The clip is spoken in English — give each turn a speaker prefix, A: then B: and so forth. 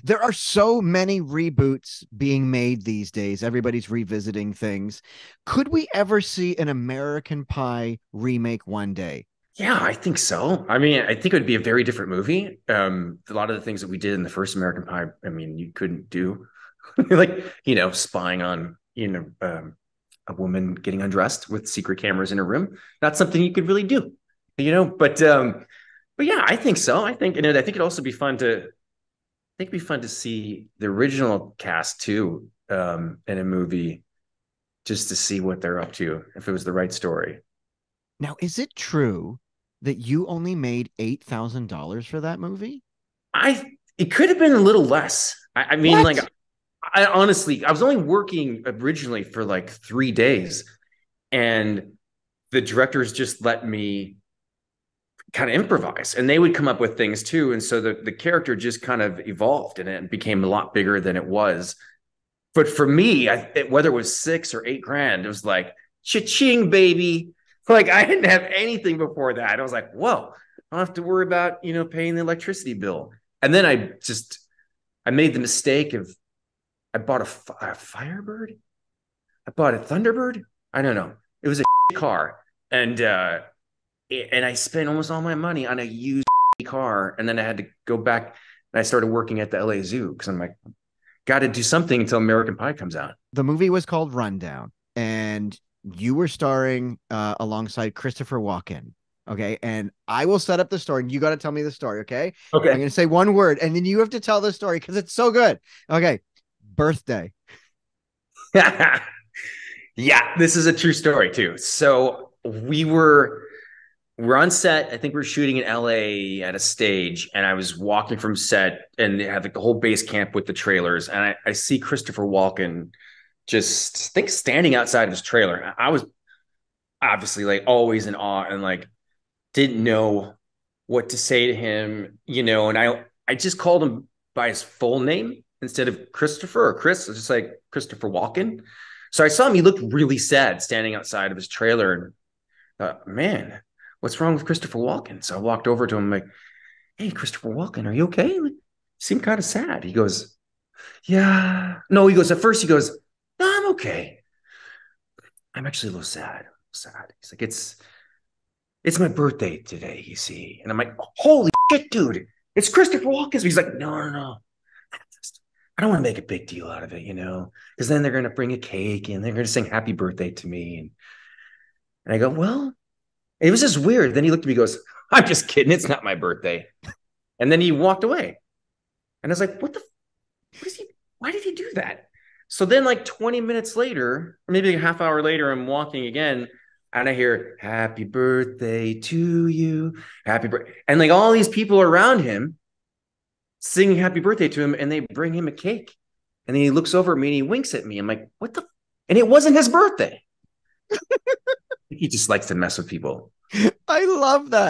A: There are so many reboots being made these days. Everybody's revisiting things. Could we ever see an American Pie remake one day?
B: Yeah, I think so. I mean, I think it would be a very different movie. A lot of the things that we did in the first American Pie, I mean, you couldn't do, like, spying on, a woman getting undressed with secret cameras in her room. Not something you could really do, but yeah, I think so. And I think it'd also be fun to, it'd be fun to see the original cast too, in a movie, just to see what they're up to if it was the right story.
A: Now, is it true that you only made $8,000 for that movie?
B: It could have been a little less. I mean, like,
A: What?
B: I honestly, I was only working originally for like 3 days, and the directors just let me kind of improvise, and they would come up with things too. And so the character just kind of evolved, and it became a lot bigger than it was. But for me, whether it was 6 or 8 grand, it was like cha-ching, baby. Like, I didn't have anything before that. I was like, whoa, I don't have to worry about paying the electricity bill. And then I made the mistake of I bought a Firebird. I bought a Thunderbird. I don't know. It was a car, and I spent almost all my money on a used car. And then I had to go back, and I started working at the LA Zoo because I'm like, got to do something until American Pie comes out.
A: The movie was called Rundown, and you were starring alongside Christopher Walken. Okay. And I will set up the story, and you got to tell me the story. Okay. I'm
B: Okay.
A: going to say one word, and then you have to tell the story because it's so good. Okay. Birthday.
B: Yeah, this is a true story too. So we're on set. I think we're shooting in LA at a stage, and I was walking from set, and they had like the whole base camp with the trailers, and I see Christopher Walken just, I think, standing outside of his trailer. I was obviously like always in awe, and like didn't know what to say to him, and I just called him by his full name instead of Christopher or Chris. It's just like Christopher Walken. So I saw him. He looked really sad standing outside of his trailer, and man, what's wrong with Christopher Walken? So I walked over to him like, hey, Christopher Walken, are you okay? Like, you seem kind of sad. He goes, yeah. No, he goes, at first he goes, no, I'm okay. I'm actually a little sad. Sad. He's like, it's my birthday today, you see. And I'm like, holy shit, dude. It's Christopher Walken. He's like, no, no, no. I don't want to make a big deal out of it, because then they're going to bring a cake and they're going to sing happy birthday to me. And I go, well, it was just weird. Then he looked at me and goes, I'm just kidding. It's not my birthday. And then he walked away. And I was like, what is he? Why did he do that? So then, like 20 minutes later, or maybe a half hour later, I'm walking again, and I hear happy birthday to you. Happy birthday. And like all these people around him singing happy birthday to him, and they bring him a cake. And then he looks over at me and he winks at me. I'm like, what the? And it wasn't his birthday. He just likes to mess with people.
A: I love that.